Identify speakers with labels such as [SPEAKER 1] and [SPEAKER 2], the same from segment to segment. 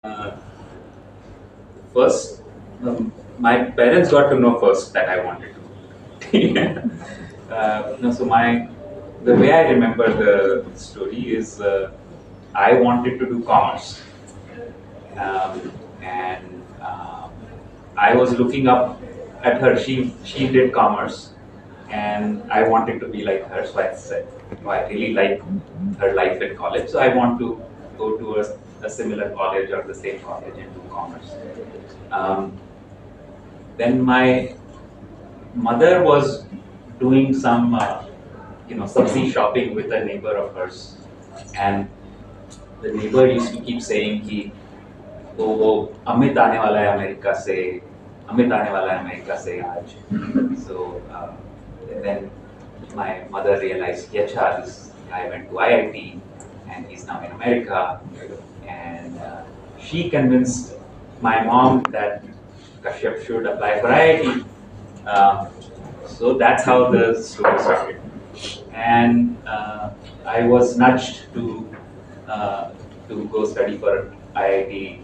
[SPEAKER 1] Uh, first, my parents got to know first that I wanted to. No, so the way I remember the story is I wanted to do commerce, and I was looking up at her. She did commerce, and I wanted to be like her. So I said, "Oh, I really like her life in college, so I want to go to a similar college or the same college and do commerce." Um, then my mother was doing some, sabzi shopping with a neighbor of hers, and the neighbor used to keep saying कि वो अमित आने वाला है America से, अमित आने वाला है America से आज. So then my mother realized, yeah, this guy went to IIT and he's now in America, and she convinced my mom that Kashyap should apply for IIT. So that's how the story started. And I was nudged to go study for IIT.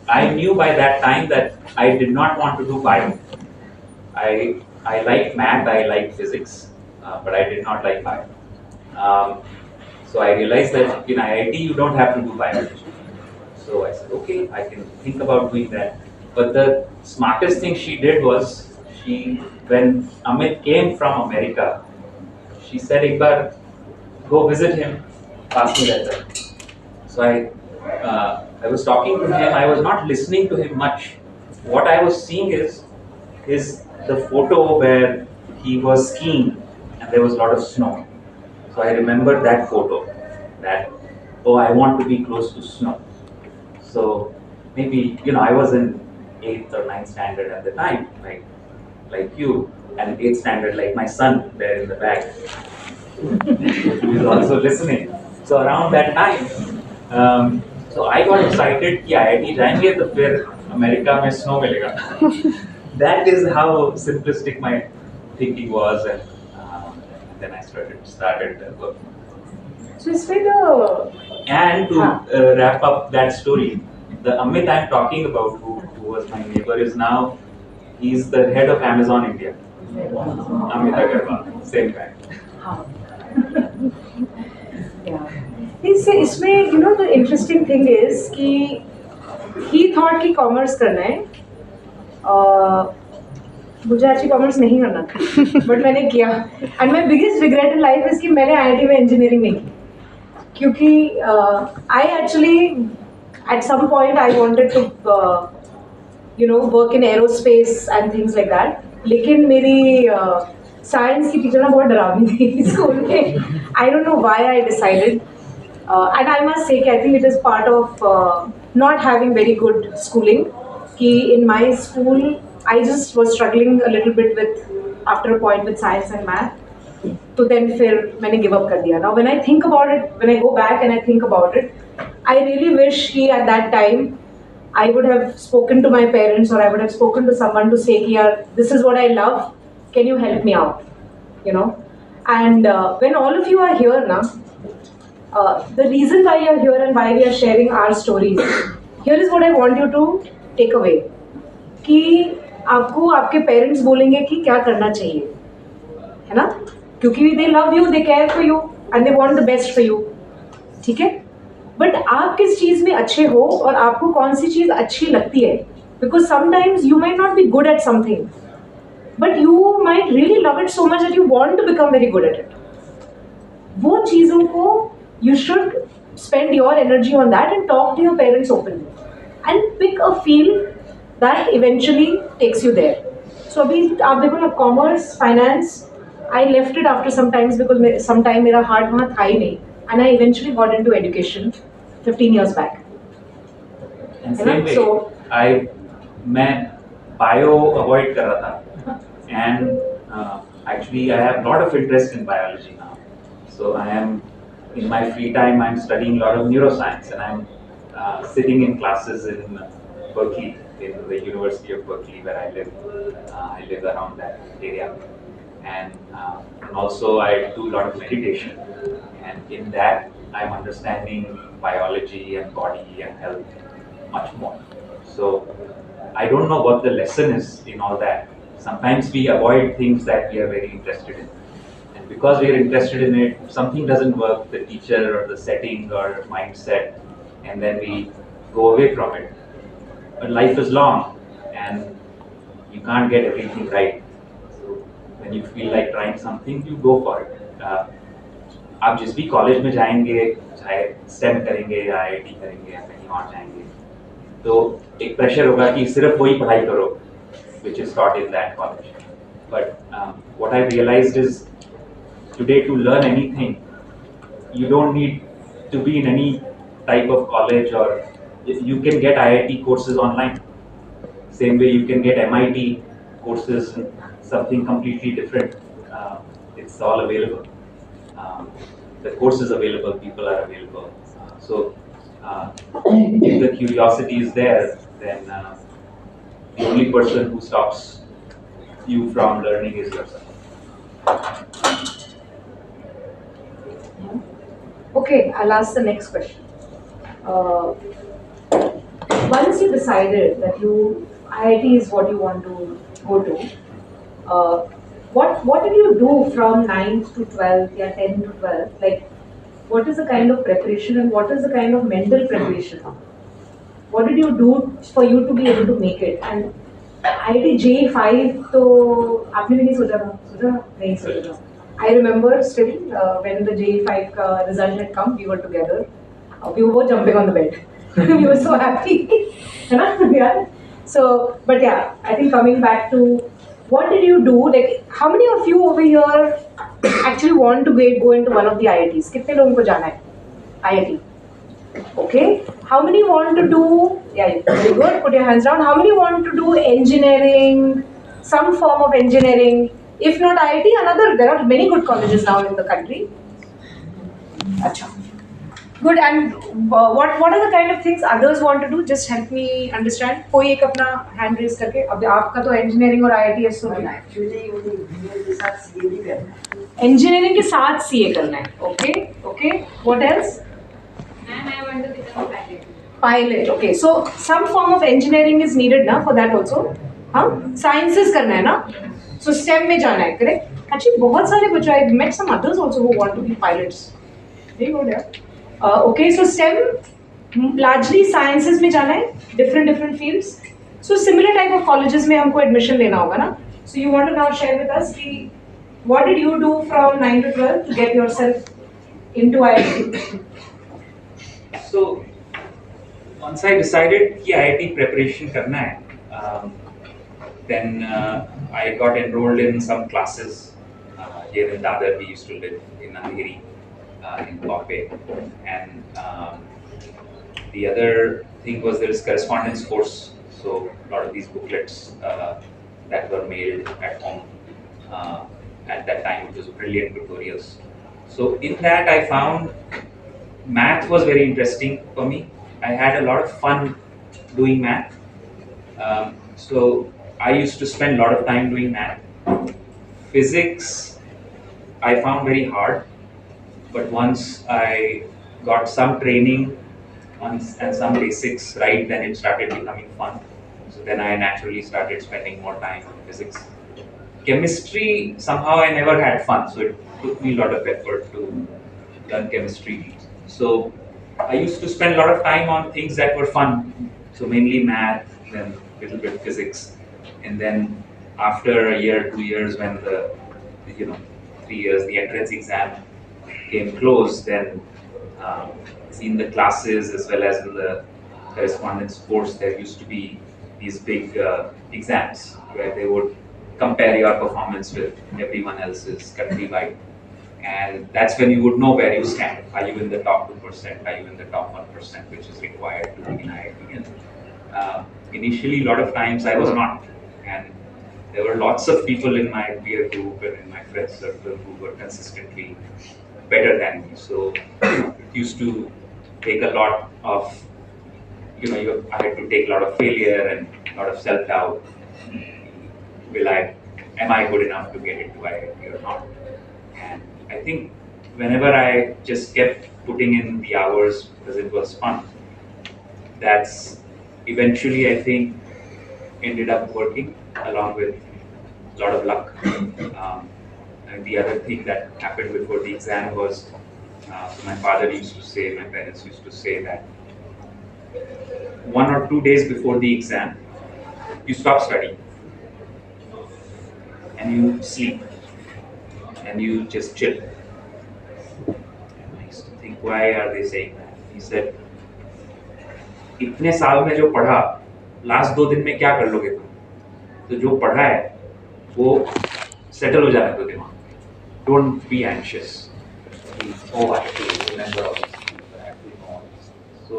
[SPEAKER 1] I knew by that time that I did not want to do bio. I liked math, I liked physics, but I did not like bio. So I realized that in IIT you don't have to do biology. So I said, okay, I can think about doing that. But the smartest thing she did was when Amit came from America, she said, "एक बार go visit him, पास में रहता है." So I was talking to him. I was not listening to him much. What I was seeing is the photo where he was skiing and there was a lot of snow. So I remember that photo. That, oh, I want to be close to snow. So maybe I was in 8th or 9th standard at the time, like you, and 8th standard like my son there in the back, who is also listening. So around that time, so I got excited कि IIT जाएंगे तो फिर America में snow मिलेगा. That is how simplistic my thinking was, and then I started working.
[SPEAKER 2] So इसमें the
[SPEAKER 1] And to wrap up that story, the Amit I'm talking about, who was my neighbor, is now he's the head of Amazon India. Amit Agarwal, same guy.
[SPEAKER 2] इसमें the interesting thing is कि he thought कि commerce करना है. मुझे actually commerce नहीं करना था, but मैंने किया. And my biggest regret in life is कि मैंने IIT में engineering नहीं की. क्योंकि I actually at some point I wanted to work in aerospace and things like that. लेकिन मेरी साइंस की टीचर ना बहुत डरावनी थी स्कूल में. I don't know why I decided. And I must say I think it is part of not having very good schooling. Ki in my school I just was struggling a little bit with after a point with science and math. तो then फिर मैंने give up कर दिया. Now when I think about it, when I go back and I think about it, I really wish कि at that time I would have spoken to my parents or I would have spoken to someone to say कि यार this is what I love, can you help me out, And when all of you are here now, the reason why you're here and why we are sharing our stories, here is what I want you to take away. कि आपको आपके parents बोलेंगे कि क्या करना चाहिए, है ना? क्योंकि they love you, they care for you and they want the best for you. ठीक है? बट आप किस चीज़ में अच्छे हो और आपको कौन सी चीज़ अच्छी लगती है, because sometimes you might not be good at something, but you might really love it so much that you want to become very good at it. वो चीज़ों को you should spend your energy on that and talk to your parents openly and pick a field that eventually takes you there. So अभी आप देखो ना, commerce, finance, I left it after some times because sometime मेरा heart वहाँ था ही नहीं, and I eventually got into education 15 years back.
[SPEAKER 1] And same way, मैं bio avoid कर रहा था, and actually I have a lot of interest in biology now. So I am in my free time I'm studying a lot of neuroscience, and I'm sitting in classes in Berkeley, in the University of Berkeley where I live. I live around that area. And also I do a lot of meditation, and in that I'm understanding biology and body and health. much more. So I don't know what the lesson is in all that. Sometimes we avoid things that we are very interested in. And because we are interested in it, if something doesn't work, the teacher or the setting or mindset, and then we go away from it. But life is long and you can't get everything right. So when you feel like trying something, you go for it. आप जिस भी college में जाएंगे, चाहे stem करेंगे या IIT करेंगे या कहीं और जाएंगे, तो एक प्रेशर होगा कि सिर्फ वही पढ़ाई करो which is taught in that college. But what I realized is today to learn anything, you don't need to be in any type of college, or you can get IIT courses online. Same way you can get MIT courses, something completely different. It's all available. The course is available, people are available. So if the curiosity is there, then the only person who stops you from learning is yourself.
[SPEAKER 2] Okay, I'll ask the next question. Once you decided that IIT is what you want to go to, what did you do from 9th to 12th, yeah, 10th to 12th? Like, what is the kind of preparation and what is the kind of mental preparation? What did you do for you to be able to make it? And IIT J5 तो आपने भी नहीं सोचा था? सोचा नहीं सोचा था. I remember still when the J5 result had come, we were together. We were both jumping on the bed. We were so happy. Yeah. So, but yeah, I think coming back to what did you do? Like, how many of you over here actually want to go into one of the IITs? कितने लोगों को जाना है IIT? Okay. How many want to do? Yeah, very good. Put your hands down. How many want to do engineering? Some form of engineering. If not IIT, there are many good colleges now in the country. Acha. Good. And what are the kind of things others want to do? Just help me understand. कोई एक अपना hand raise करके. अब आपका तो engineering और IIT so नहीं.
[SPEAKER 3] Actually, engineering के साथ CA भी करना है.
[SPEAKER 2] Engineering के साथ CA करना है. Okay. Okay. What else?
[SPEAKER 4] And I want to become a pilot.
[SPEAKER 2] Pilot. Okay. So some form of engineering is needed ना for that also. हाँ. Sciences करना है ना. So STEM में जाना है, correct? Actually बहुत सारे बच्चे, I met some others also who want to be pilots. Very good, yeah. Okay, so STEM largely sciences में जाना है, different fields. So similar type of colleges में हमको admission लेना होगा ना. So you want to now share with us कि what did you do from 9 to 12 to get yourself into IIT?
[SPEAKER 1] So once I decided कि IIT preparation करना है, then I got enrolled in some classes here in Dadar. We used to live in Andheri, in Bombay, and the other thing was there is correspondence course. So a lot of these booklets that were mailed at home at that time, it was brilliant tutorials. So in that I found math was very interesting for me. I had a lot of fun doing math. So I used to spend a lot of time doing math. Physics I found very hard, but once I got some training and some basics right, then it started becoming fun. So then I naturally started spending more time on physics. Chemistry, somehow I never had fun, so it took me a lot of effort to learn chemistry. So I used to spend a lot of time on things that were fun, so mainly math, then a little bit physics. And then after a year, 2 years, when the 3 years, the entrance exam came close, then in the classes as well as in the correspondence course, there used to be these big exams where they would compare your performance with everyone else's countrywide. And that's when you would know where you stand. Are you in the top 2%? Are you in the top 1%, which is required to be in IIT? And initially, a lot of times I was not. And there were lots of people in my peer group and in my friend circle who were consistently better than me. So it used to take a lot of, I had to take a lot of failure and a lot of self-doubt. Am I good enough to get into IIT or not? And I think whenever I just kept putting in the hours because it was fun, that's eventually I think ended up working along with a lot of luck. And the other thing that happened before the exam was, so my father used to say, my parents used to say that 1 or 2 days before the exam, you stop studying and you sleep and you just chill. And I used to think, why are they saying that? He said, इतने साल में जो पढ़ा, last 2 दिन में क्या कर लोगे तुम? तो जो पढ़ा है वो सेटल हो जाने दो दिमाग में. Don't be anxious. Oh, I have to remember all these things. I have to know all these things. So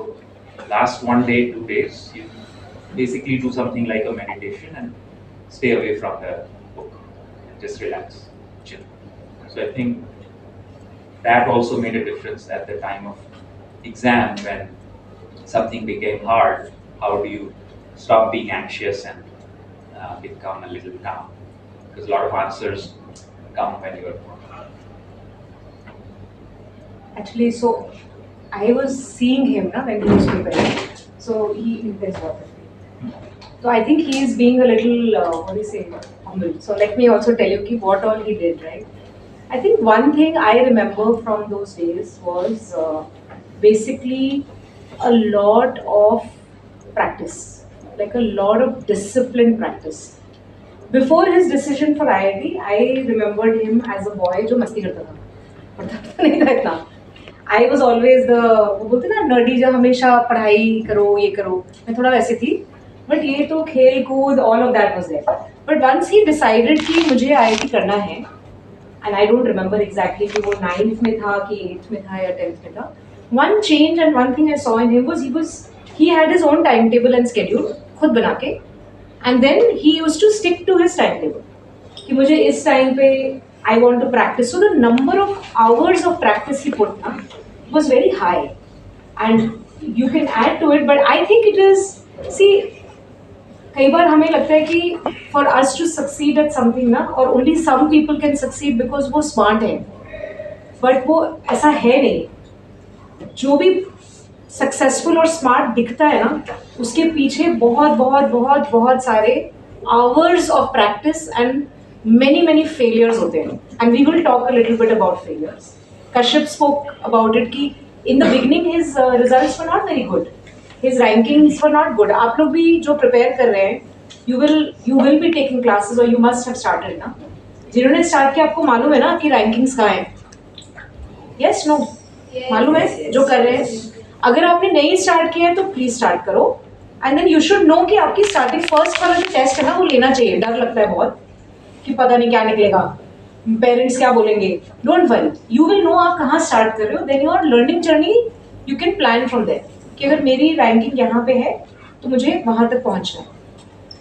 [SPEAKER 1] last 1 day, 2 days, you basically do something like a meditation and stay away from the book and just relax, chill. So I think that also made a difference at the time of exam when something became hard. How do you stop being anxious and become a little calm? Because a lot of answers come when you are
[SPEAKER 2] Actually, so I was seeing him na, when he was preparing. So there's water. So I think he is being a little, what do you say, humble. So let me also tell you what all he did, right? I think one thing I remember from those days was basically a lot of practice, like a lot of disciplined practice. Before his decision for IIT, I remembered him as a boy जो मस्ती करता था, पढ़ता तो नहीं था इतना. I was always the वो बोलते ना nerdy जो हमेशा पढ़ाई करो ये करो, मैं थोड़ा वैसे थी. But ये तो खेल कूद all of that was there. But once he decided कि मुझे IIT करना है, and I don't remember exactly कि वो 9th में था कि 8th में था या 10th में था. One change and one thing I saw in him was he had his own timetable and schedule खुद बना के. And then he used to stick to his timetable. कि मुझे इस time पे I want to practice. So the number of hours of practice he put na, was very high. And you can add to it, but I think it is, see, कई बार हमें लगता है कि for us to succeed at something ना, or only some people can succeed because वो smart है. But वो ऐसा है नहीं. जो भी सक्सेसफुल और स्मार्ट दिखता है ना, उसके पीछे बहुत बहुत बहुत बहुत सारे hours of practice and many failures होते हैं. And we will talk a little bit about failures. Kashyap spoke about it कि in the beginning his results were not very good. His rankings were not good. आप लोग भी जो prepare कर रहे हैं, you will be taking classes or you must have started ना. जिन्होंने start किया आपको मालूम है ना कि rankings कहाँ हैं? Yes, no. मालूम है जो कर रहे हैं. अगर आपने नहीं स्टार्ट किया है तो प्लीज स्टार्ट करो. And then you should know कि आपकी स्टार्टिंग फर्स्ट वाला जो टेस्ट है ना वो लेना चाहिए. डर लगता है बहुत कि पता नहीं क्या निकलेगा, पेरेंट्स क्या बोलेंगे. Don't worry, you will know आप कहाँ स्टार्ट कर रहे हो. Then your learning journey you can plan from there कि अगर मेरी रैंकिंग यहाँ पे है तो मुझे वहाँ तक पहुँचना है.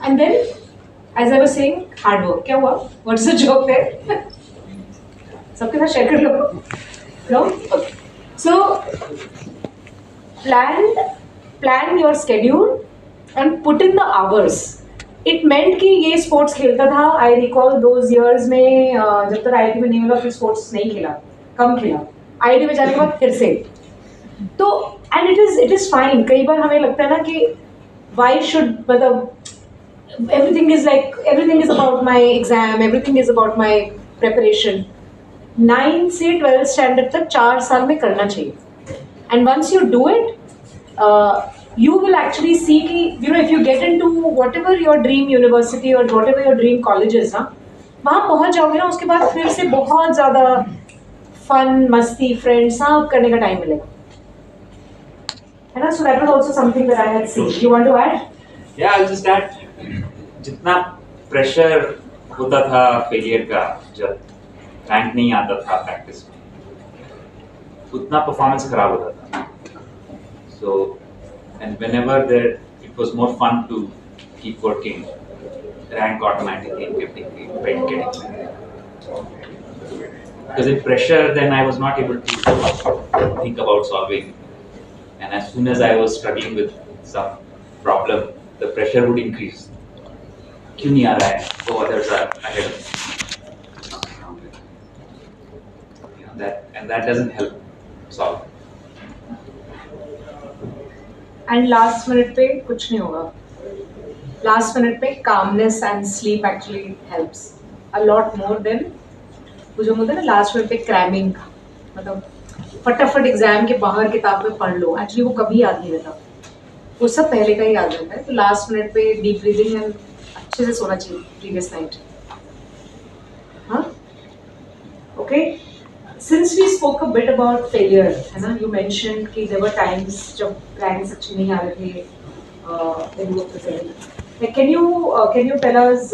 [SPEAKER 2] And then as I was saying hard work. क्या हुआ? What's the job there? सबके साथ शेयर कर लो. No? Okay. So plan your schedule and put in the hours. It meant कि ये स्पोर्ट्स खेलता था. आई रिकॉल दोज ईयर्स में जब तक IIT में नहीं मिला फिर स्पोर्ट्स नहीं खेला, कम खेला. IIT में जाने के बाद फिर से. तो एंड इट इज फाइन. कई बार हमें लगता है ना कि वाई शुड, मतलब everything is about my exam, everything is about my preparation. 9 से 12 स्टैंडर्ड तक 4 साल में करना चाहिए. And once you do it, you will actually see कि if you get into whatever your dream university or whatever your dream college is ना, वहाँ पहुँच जाओगे ना, उसके बाद फिर से बहुत ज़्यादा फन, मस्ती, फ्रेंड्स सब करने का टाइम मिलेगा, है ना. So that was also something that I had seen. You want to add?
[SPEAKER 1] Yeah, I'll just add. जितना प्रेशर होता था फेलियर का जब रैंक नहीं आता था प्रैक्टिस में, उतना परफॉर्मेंस खराब होता था. So, and whenever it was more fun to keep working, rank automatically kept getting better. Because in pressure, then I was not able to think about solving. And as soon as I was struggling with some problem, the pressure would increase. क्यों नहीं आ रहा है? So others are ahead of me. That doesn't help solve.
[SPEAKER 2] And last minute पे कुछ नहीं होगा. Last minute पे calmness and sleep actually helps a lot more than वो जो होता है ना लास्ट मिनट पे क्रैमिंग, मतलब फटाफट एग्जाम के बाहर किताब में पढ़ लो, एक्चुअली वो कभी याद नहीं रहता, वो सब पहले का ही याद रहता है. तो लास्ट मिनट पे डीप ब्रीदिंग एंड अच्छे से सोना चाहिए प्रीवियस नाइट. हाँ, okay. Since we spoke a bit about failure, है ना, यू मेंशन्ड कि देयर वर टाइम्स जब रैंक्स अच्छे नहीं आ रहे थे, कैन यू टेल अस